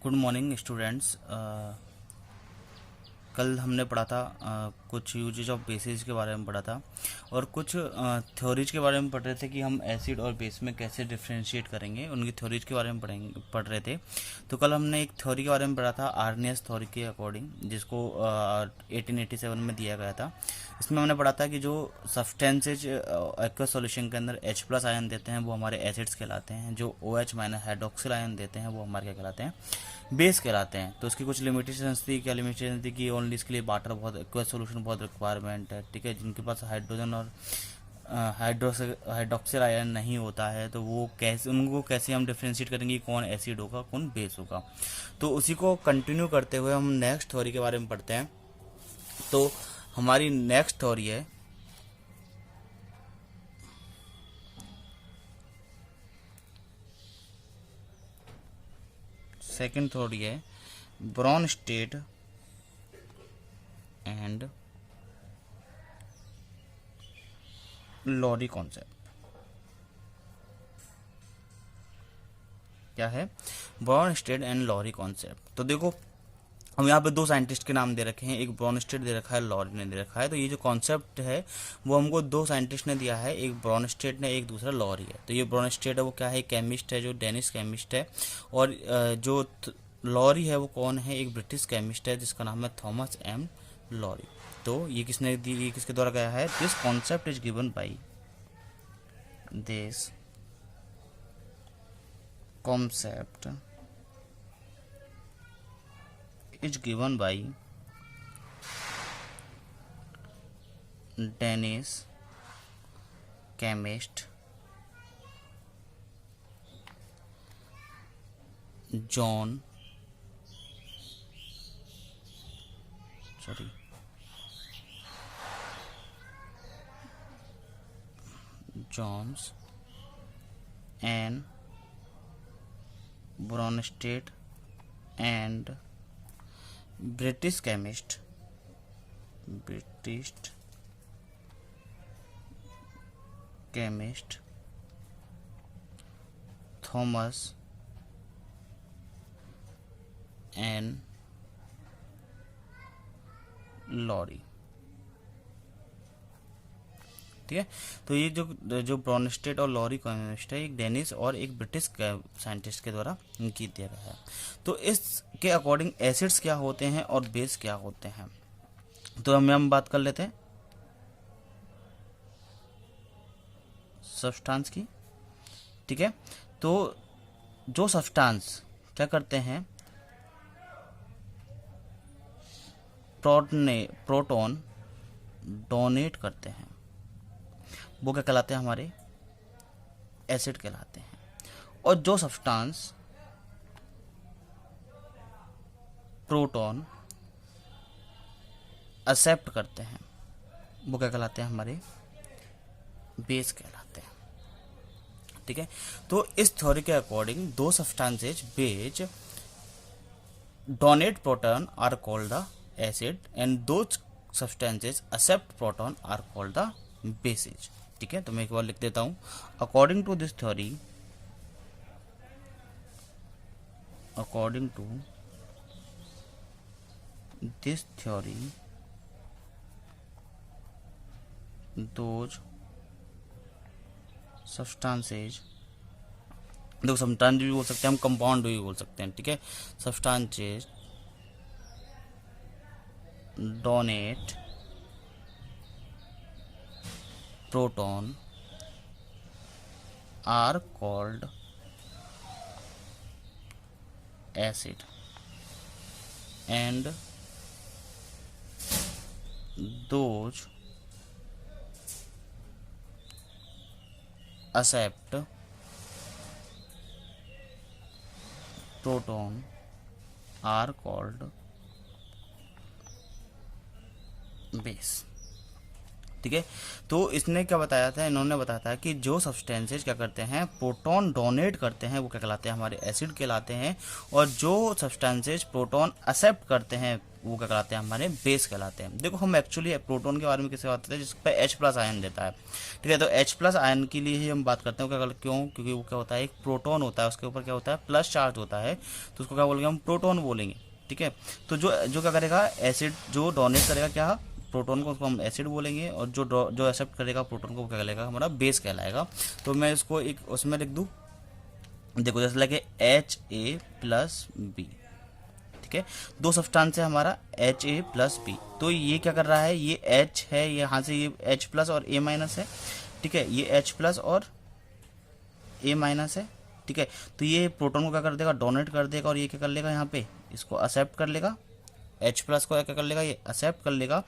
Good morning students. कल हमने पढ़ा था कुछ यूजेज ऑफ बेसिस के बारे में पढ़ा था और कुछ थ्योरीज के बारे में पढ़ रहे थे कि हम एसिड और बेस में कैसे डिफ्रेंशिएट करेंगे, उनकी थ्योरीज के बारे में पढ़ रहे थे। तो कल हमने एक थ्योरी के बारे में पढ़ा था आर्नियस थ्योरी के अकॉर्डिंग, जिसको 1887 में दिया गया था। इसमें हमने पढ़ा था कि जो सब्सटेंसेज एक्वस सॉल्यूशन के अंदर H+ आयन देते हैं वो हमारे एसिड्स कहलाते हैं, जो OH- हाइड्रोक्सिल आयन देते हैं वो हमारे क्या कहलाते हैं, बेस कहलाते हैं। तो इसकी कुछ लिमिटेशंस थी। क्या लिमिटेशन थी कि ओनली इसके लिए वाटर बहुत एक्वस सॉल्यूशन बहुत रिक्वायरमेंट है, ठीक है। जिनके पास हाइड्रोजन और हाइड्रोक्सिल आयन नहीं होता है तो वो कैसे, उनको कैसे हम डिफ्रेंशिएट करेंगे कौन एसिड होगा कौन बेस होगा। तो उसी को कंटिन्यू करते हुए हम नेक्स्ट थ्योरी के बारे में पढ़ते हैं। तो हमारी नेक्स्ट थ्योरी है सेकंड थ्योरी है ब्रोनस्टेड एंड लॉरी कॉन्सेप्ट। क्या है? ब्रोनस्टेड एंड लॉरी कॉन्सेप्ट। तो देखो, हम यहाँ पे दो साइंटिस्ट के नाम दे रखे हैं, एक ब्रोनस्टेड दे रखा है, लॉरी ने दे रखा है। तो ये जो कॉन्सेप्ट है वो हमको दो साइंटिस्ट ने दिया है, एक ब्रोनस्टेड ने, एक दूसरा लॉरी है। तो ये ब्रोनस्टेड है वो क्या है, केमिस्ट है, जो डेनिश केमिस्ट है। और जो लॉरी है वो कौन है, एक ब्रिटिश केमिस्ट है जिसका नाम है थॉमस एम लॉरी। तो ये किसने दी, ये किसके द्वारा गया है? This concept is given by this concept is given by Danish chemist John Johns and Bronsted and British chemist Thomas and Lowry. ठीक है। तो ये जो ब्रोनस्टेड और लॉरी केमिस्ट है, एक डेनिश और एक ब्रिटिश साइंटिस्ट के द्वारा की दिया गया है। तो इसके अकॉर्डिंग एसिड्स क्या होते हैं और बेस क्या होते हैं, तो हम बात कर लेते हैं सब्सटेंस की। ठीक है। तो जो सब्सटेंस क्या करते हैं, प्रोटॉन डोनेट करते हैं, वो क्या कहलाते हैं, हमारे एसिड कहलाते हैं। और जो सब्सटेंस प्रोटॉन एक्सेप्ट करते हैं वो क्या कहलाते हैं, हमारे बेस कहलाते हैं। ठीक है। तो इस थ्योरी के अकॉर्डिंग दो substances base donate proton are called the acid and दो substances accept proton are called the bases. ठीक है। तो मैं एक बार लिख देता हूं। According to this theory, those substances, देखो सब्सटेंस भी बोल सकते हैं हम, कंपाउंड भी बोल सकते हैं। ठीक है। Substances donate proton are called acid and those accept proton are called base। ठीक है। तो इसने क्या बताया था, इन्होंने बताया था कि जो सब्सटेंसेज क्या करते हैं, प्रोटॉन डोनेट करते हैं, वो क्या कहलाते हैं, हमारे एसिड कहलाते हैं। और जो सब्सटेंसेज प्रोटॉन एक्सेप्ट करते हैं, वो क्या कहलाते हैं, हमारे बेस कहलाते हैं। देखो हम एक्चुअली प्रोटॉन के बारे में किससे बात करते हैं, जिस पे H प्लस आयन देता है, ठीक है। तो H प्लस आयन के लिए ही हम बात करते हैं। क्यों? क्योंकि वो क्या होता है, एक प्रोटॉन होता है, उसके ऊपर क्या होता है, प्लस चार्ज होता है, तो उसको क्या बोलेंगे, हम प्रोटॉन बोलेंगे, ठीक है। तो जो जो क्या करेगा, एसिड जो डोनेट करेगा क्या, प्रोटॉन को, उसको हम एसिड बोलेंगे। और जो एक्सेप्ट करेगा प्रोटॉन को, वो क्या कहलाएगा, हमारा बेस कहलाएगा। तो मैं इसको एक उसमें लिख दूँ, देखो जैसे लगे Ha प्लस बी, ठीक है। दो सब्सटेंस है हमारा Ha प्लस बी। तो ये क्या कर रहा है, ये H है, यहाँ से ये H प्लस और A माइनस है, ठीक है। ये H प्लस और A माइनस है, ठीक है। तो ये प्रोटॉन को क्या कर देगा, डोनेट कर देगा। और ये क्या कर लेगा, यहाँ पे इसको एक्सेप्ट कर लेगा, H प्लस को क्या कर लेगा, ये एक्सेप्ट कर लेगा।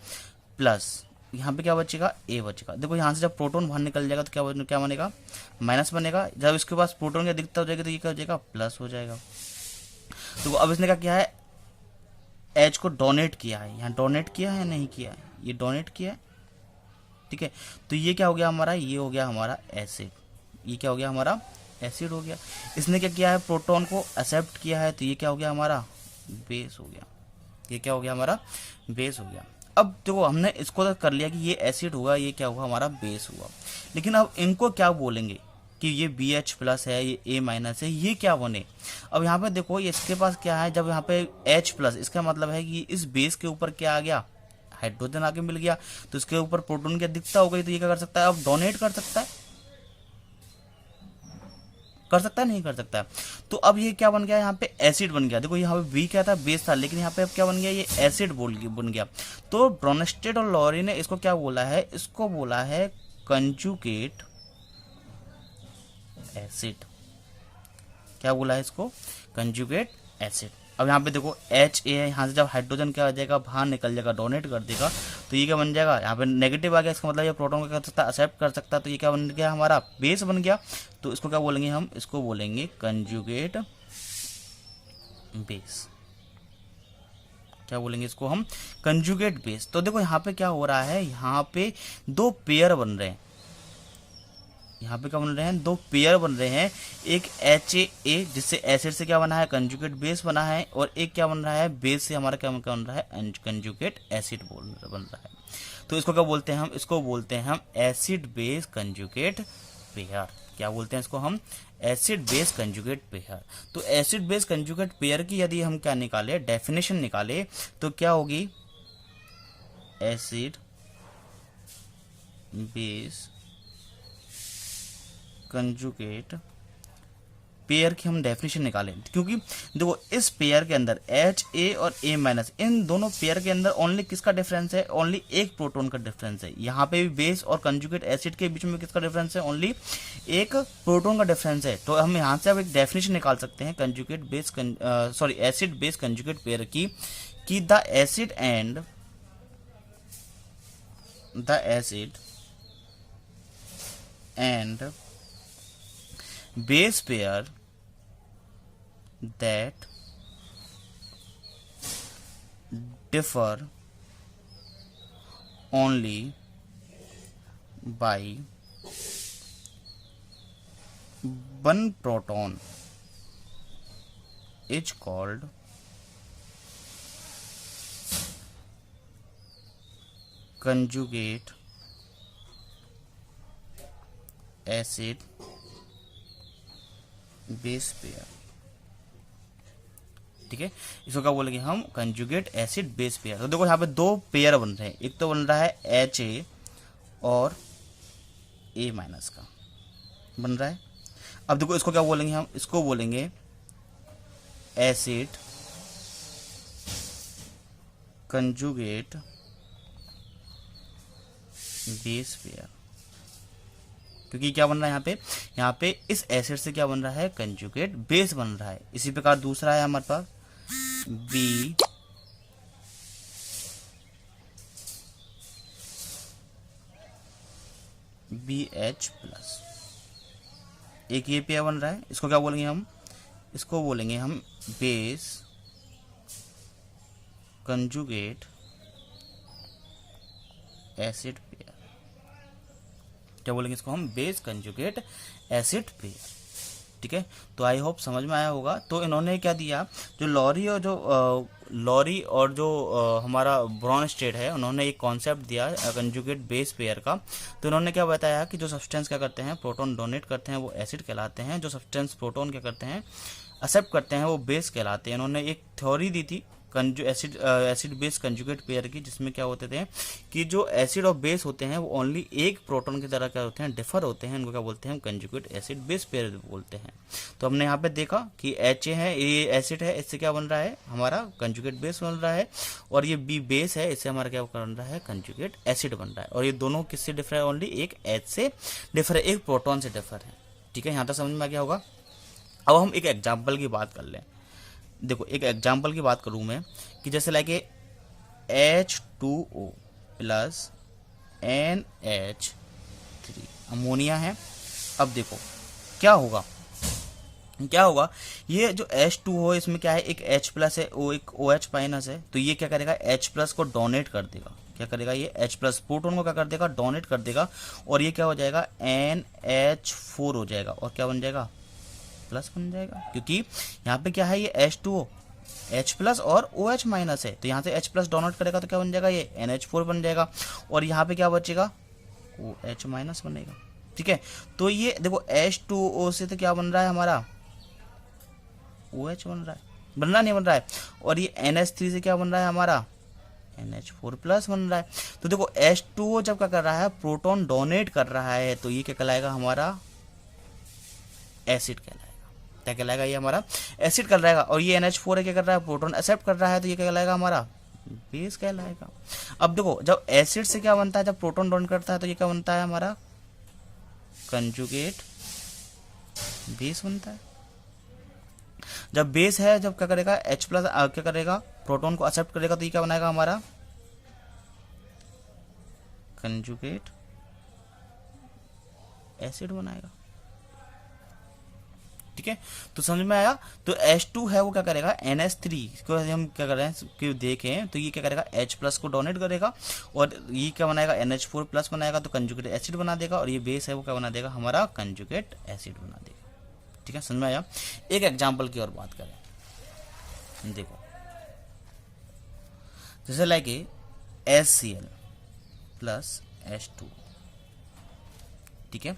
प्लस यहाँ पे क्या बचेगा, A बचेगा। देखो यहाँ से जब प्रोटॉन बाहर निकल जाएगा तो क्या बनेगा, माइनस बनेगा। जब इसके पास प्रोटॉन की अधिकता हो जाएगी तो ये क्या हो जाएगा, प्लस हो जाएगा। तो अब इसने क्या किया है, H को डोनेट किया है। यहाँ डोनेट किया है, नहीं किया है, ये डोनेट किया है, ठीक है। तो ये क्या हो गया हमारा, ये हो गया हमारा एसिड। ये क्या हो गया, हमारा एसिड हो गया। इसने क्या किया है, प्रोटॉन को एक्सेप्ट किया है, तो ये क्या हो गया, हमारा बेस हो गया। ये क्या हो गया, हमारा बेस हो गया। अब देखो हमने इसको तो कर लिया कि ये एसिड हुआ, ये क्या हुआ, हमारा बेस हुआ। लेकिन अब इनको क्या बोलेंगे कि ये BH प्लस है, ये A माइनस है, ये क्या बने। अब यहाँ पे देखो ये इसके पास क्या है, जब यहाँ पे H प्लस, इसका मतलब है कि इस बेस के ऊपर क्या आ गया, हाइड्रोजन आके मिल गया। तो इसके ऊपर प्रोटॉन की अधिकता हो गई, तो ये क्या कर सकता है, अब डोनेट कर सकता है, नहीं कर सकता है। तो अब ये क्या बन गया, यहाँ पे एसिड बन गया। देखो यहाँ पे बी क्या था, बेस था, लेकिन यहाँ पे अब क्या बन गया, ये एसिड बन गया। तो ब्रोनेस्टेड और लॉरी ने इसको क्या बोला है, इसको बोला है कंजुगेट एसिड। क्या बोला है इसको, कंजुगेट एसिड। अब यहाँ पे देखो H है, यहाँ से जब हाइड्रोजन क्या हो जाएगा, बाहर निकल जाएगा, डोनेट कर देगा, तो ये क्या बन जाएगा, यहाँ पे नेगेटिव आ गया, इसका मतलब ये प्रोटॉन को क्या कर सकता है, एक्सेप्ट कर सकता है। तो ये क्या बन गया, हमारा बेस बन गया। तो इसको क्या बोलेंगे, हम इसको बोलेंगे कंजुगेट बेस। क्या बोलेंगे इसको हम, कंजुगेट बेस। तो देखो यहाँ पे क्या हो रहा है, यहाँ पे दो पेयर बन रहे हैं, यहाँ पे क्या बन रहे हैं, दो पेयर बन रहे हैं। एक HA जिससे एसिड से क्या बना है, कंजुगेट बेस बना है। और एक क्या बन रहा है, बेस से हमारा क्या बन रहा है, कंजुगेट एसिड बन रहा है। तो इसको क्या बोलते हैं हम, इसको बोलते हैं हम एसिड बेस कंजुगेट पेयर। क्या बोलते हैं इसको हम, एसिड बेस कंजुगेट पेयर। तो एसिड बेस कंजुगेट पेयर की यदि हम क्या निकाले, डेफिनेशन निकाले, तो क्या होगी, एसिड बेस कंजुगेट पेयर की हम डेफिनेशन निकालें। क्योंकि देखो इस पेयर के अंदर Ha और A माइनस, इन दोनों पेयर के अंदर ओनली किसका डिफरेंस है, ओनली एक प्रोटॉन का डिफरेंस है। यहाँ पे भी बेस और कंजुगेट एसिड के बीच में किसका डिफरेंस है, ओनली एक प्रोटॉन का डिफरेंस है। तो हम यहाँ से अब एक डेफिनेशन निकाल सकते हैं conjugate base acid base conjugate pair की, कि the acid and base pair that differ only by one proton is called conjugate acid base pair, ठीक है। इसको क्या बोलेंगे हम, कंजुगेट एसिड बेस पेयर। तो देखो यहाँ पे दो पेयर बन रहे हैं, एक तो बन रहा है HA और A माइनस का बन रहा है। अब देखो इसको क्या बोलेंगे हम, इसको बोलेंगे एसिड कंजुगेट बेस पेयर। क्योंकि क्या बन रहा है यहाँ पे इस एसिड से क्या बन रहा है, कंजुगेट बेस बन रहा है। इसी प्रकार दूसरा है हमारे पास BH प्लस, एक ये पेयर बन रहा है। इसको क्या बोलेंगे हम, इसको बोलेंगे हम बेस कंजुगेट एसिड पेयर। क्या बोलेंगे इसको हम, बेस कंजुगेट एसिड पेयर। ठीक है, तो आई होप समझ में आया होगा। तो इन्होंने क्या दिया, जो लॉरी और जो हमारा ब्रॉनस्टेड है, उन्होंने एक कॉन्सेप्ट दिया कंजुगेट बेस पेयर का। तो इन्होंने क्या बताया कि जो सब्सटेंस क्या करते हैं, प्रोटॉन डोनेट करते हैं, वो एसिड कहलाते हैं। जो सब्सटेंस प्रोटॉन क्या करते हैं, एक्सेप्ट करते हैं, वो बेस कहलाते हैं। इन्होंने एक थ्योरी दी थी एसिड बेस कंजुगेट पेयर की, जिसमें क्या होते थे कि जो एसिड और बेस होते हैं वो ओनली एक प्रोटॉन की तरह क्या होते हैं, डिफर होते हैं। इनको क्या बोलते हैं, कंजुगेट एसिड बेस पेयर बोलते हैं। तो हमने यहाँ पे देखा कि एच है, ये एसिड है, इससे क्या बन रहा है, हमारा कंजुगेट बेस बन रहा है। और ये बी बेस है, इससे हमारा क्या बन रहा है, कंजुगेट एसिड बन रहा है। और ये दोनों किससे डिफर है, ओनली एक एच से डिफर है, एक प्रोटॉन से डिफर है। ठीक है, यहाँ तक समझ में आ गया होगा। अब हम एक एग्जाम्पल की बात कर लें। देखो, एक एग्जाम्पल की बात करूं मैं कि जैसे like H2O plus NH3 ammonia है। अब देखो क्या होगा, ये जो H2O इसमें क्या है, एक H प्लस है, वो एक OH माइनस है। तो ये क्या करेगा, H प्लस को डोनेट कर देगा। क्या करेगा, ये H प्लस प्रोटॉन को क्या कर देगा, डोनेट कर देगा। और ये क्या हो जाएगा, NH4 हो जाएगा। और क्या बन जाएगा, प्लस बन जाएगा। क्योंकि यहाँ पे क्या है, ये H2O H प्लस और OH माइनस है। तो यहाँ से H प्लस डोनेट करेगा तो क्या बन जाएगा, ये NH4 बन जाएगा। और यहाँ पे क्या बचेगा, OH माइनस बनेगा। ठीक है, तो ये देखो H2O से तो क्या बन रहा है हमारा, OH बन रहा है, बनना नहीं बन रहा है। और ये NH3 से क्या बन रहा है हमारा, NH4 प्लस बन रहा है। तो देखो H2O जब क्या कर रहा है, प्रोटॉन डोनेट कर रहा है, तो ये क्या कहलाएगा, हमारा एसिड कहलाएगा। क्या कहलाएगा, ये हमारा एसिड कर रहेगा। और ये NH4 है, क्या कर रहा है, प्रोटॉन एक्सेप्ट कर रहा है, तो ये क्या कहलाएगा, हमारा बेस कहलाएगा। अब देखो, जब एसिड से क्या बनता है, जब प्रोटॉन डोनेट करता है, तो ये क्या बनता है, हमारा कंजुगेट बेस बनता है। जब बेस है, जब क्या करेगा, H प्लस क्या करेगा, प्रोटॉन को एक्सेप्ट करेगा, तो ये क्या बनाएगा, हमारा कंजुगेट एसिड बनाएगा। ठीक है, तो समझ में आया। तो H2 है, वो क्या करेगा, NH3 को हम क्या कर रहे हैं कि देखें, तो ये क्या करेगा, H प्लस को डोनेट करेगा। और ये क्या बनाएगा, NH4 प्लस बनाएगा, तो कंजुगेट एसिड बना देगा। और ये बेस है, वो क्या बना देगा, हमारा कंजुगेट एसिड बना देगा। ठीक है, समझ में आया। एक एग्जाम्पल की और बात करें। देखो, जैसे लाइक HCl प्लस H2। ठीक है,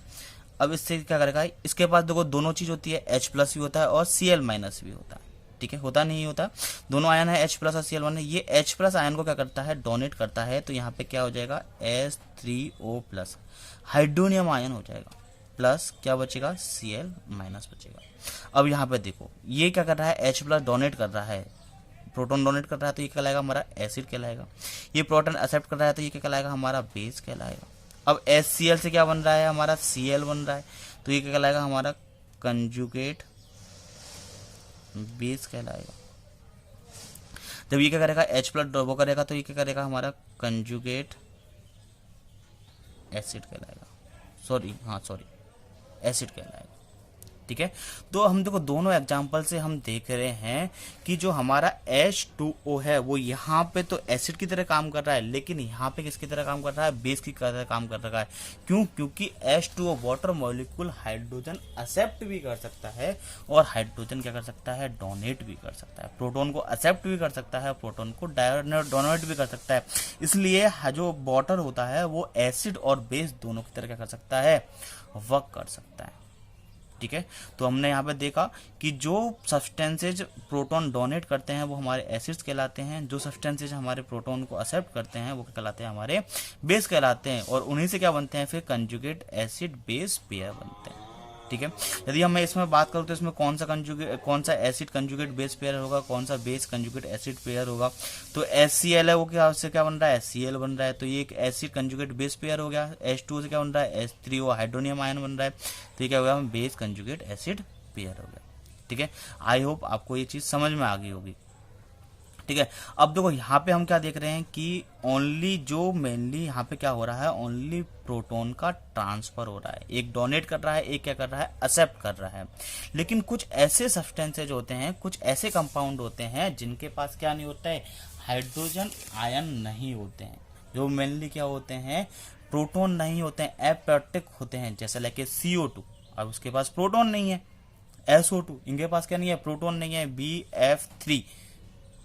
अब इससे क्या करेगा, इसके पास देखो दोनों चीज होती है, H प्लस भी होता है और Cl माइनस भी होता है। ठीक है, होता नहीं होता, दोनों आयन है, H प्लस और Cl1 है। ये H प्लस आयन को क्या करता है, डोनेट करता है। तो यहाँ पे क्या हो जाएगा, H3O प्लस हाइड्रोनियम आयन हो जाएगा, प्लस क्या बचेगा, Cl माइनस बचेगा। अब यहाँ पे देखो, ये क्या कर रहा है, H प्लस डोनेट कर रहा है, प्रोटॉन डोनेट कर रहा है, तो ये कहलाएगा हमारा एसिड कहलाएगा। ये प्रोटॉन एक्सेप्ट कर रहा है, तो ये क्या कहलाएगा, हमारा बेस कहलाएगा। अब HCl से क्या बन रहा है, हमारा Cl बन रहा है, तो ये क्या कहलाएगा, हमारा कंजुगेट बेस कहलाएगा। जब ये क्या करेगा, H प्लस वो करेगा, तो ये क्या करेगा, हमारा कंजुगेट एसिड कहलाएगा। सॉरी एसिड कहलाएगा। ठीक है, तो हम देखो दोनों एग्जांपल से हम देख रहे हैं कि जो हमारा H2O है, वो यहाँ पे तो एसिड की तरह काम कर रहा है, लेकिन यहाँ पे किसकी तरह काम कर रहा है, बेस की तरह काम कर रहा है। क्यों, क्योंकि H2O water molecule hydrogen accept भी कर सकता है, और हाइड्रोजन क्या कर सकता है, डोनेट भी कर सकता है। प्रोटॉन को एक्सेप्ट भी कर सकता है, प्रोटॉन को डोनेट भी कर सकता है। इसलिए जो वाटर होता है, वो एसिड और बेस दोनों की तरह क्या कर सकता है, वर्क कर सकता है। ठीक है, तो हमने यहाँ पे देखा कि जो सब्सटेंसेज प्रोटॉन डोनेट करते हैं, वो हमारे एसिड्स कहलाते हैं। जो सब्सटेंसेज हमारे प्रोटॉन को एक्सेप्ट करते हैं, वो कहलाते हैं हमारे बेस कहलाते हैं। और उन्हीं से क्या बनते हैं, फिर कंजुगेट एसिड बेस पेयर बनते हैं। ठीक है, यदि हम इसमें बात करूँ तो इसमें कौन सा एसिड कंजुगेट बेस पेयर होगा, कौन सा बेस कंजुगेट एसिड पेयर होगा। तो HCl है, वो क्या से क्या बन रहा है, Cl बन रहा है, तो ये एक एसिड कंजुगेट बेस पेयर हो गया। H2 से क्या बन रहा है, H3O हाइड्रोनियम आयन बन रहा है, तो ये क्या हो गया, बेस कंजुगेट एसिड पेयर हो गया। ठीक है, आई होप आपको ये चीज समझ में आ गई होगी। ठीक है, अब देखो यहाँ पे हम क्या देख रहे हैं कि ओनली जो मेनली यहाँ पे क्या हो रहा है, ओनली प्रोटॉन का ट्रांसफर हो रहा है। एक डोनेट कर रहा है, एक क्या कर रहा है, एक्सेप्ट कर रहा है। लेकिन कुछ ऐसे सब्सटेंसेज होते हैं, कुछ ऐसे कंपाउंड होते हैं जिनके पास क्या नहीं होता है, हाइड्रोजन आयन नहीं होते हैं, जो मेनली क्या होते हैं, प्रोटॉन नहीं होते हैं, एपैरेटिक होते हैं, जैसे लाइक CO2, अब उसके पास प्रोटॉन नहीं है। SO2, इनके पास क्या नहीं है, प्रोटॉन नहीं है। BF3,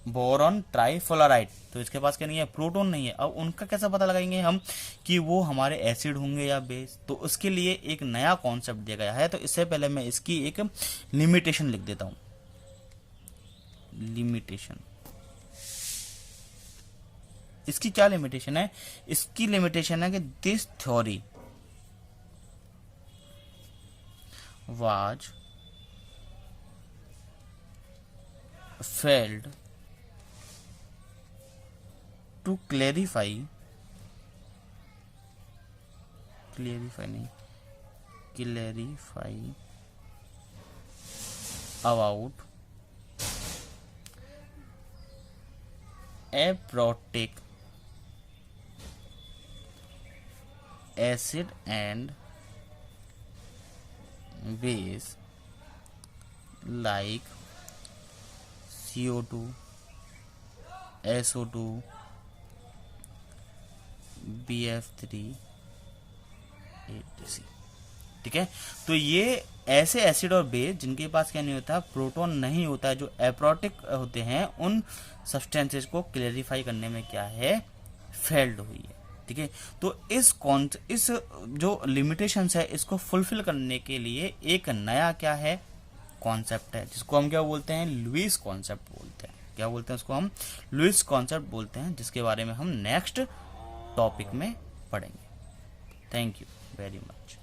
बोरॉन ट्राइफ्लोराइड, तो इसके पास क्या नहीं है, प्रोटॉन नहीं है। अब उनका कैसे पता लगाएंगे हम कि वो हमारे एसिड होंगे या बेस? तो उसके लिए एक नया कॉन्सेप्ट दिया गया है। तो इससे पहले मैं इसकी एक लिमिटेशन लिख देता हूं। लिमिटेशन, इसकी क्या लिमिटेशन है? इसकी लिमिटेशन है कि this theory was failed to clarify about aprotic acid and base like CO2, SO2, BF3, ATC। ठीक है, तो ये ऐसे एसिड और बेस जिनके पास क्या नहीं होता, प्रोटॉन नहीं होता है, जो एप्रोटिक होते हैं, उन सब्सटेंसेस को क्लेरिफाई करने में क्या है, फेल्ड हुई है। ठीक है, तो इस जो लिमिटेशंस है इसको फुलफिल करने के लिए एक नया क्या है, कॉन्सेप्ट है, जिसको हम क्या बोलते हैं, लुईस कॉन्सेप्ट बोलते हैं। क्या बोलते हैं उसको हम? लुईस कॉन्सेप्ट बोलते हैं, जिसके बारे में हम नेक्स्ट टॉपिक में पढ़ेंगे। Thank you very much.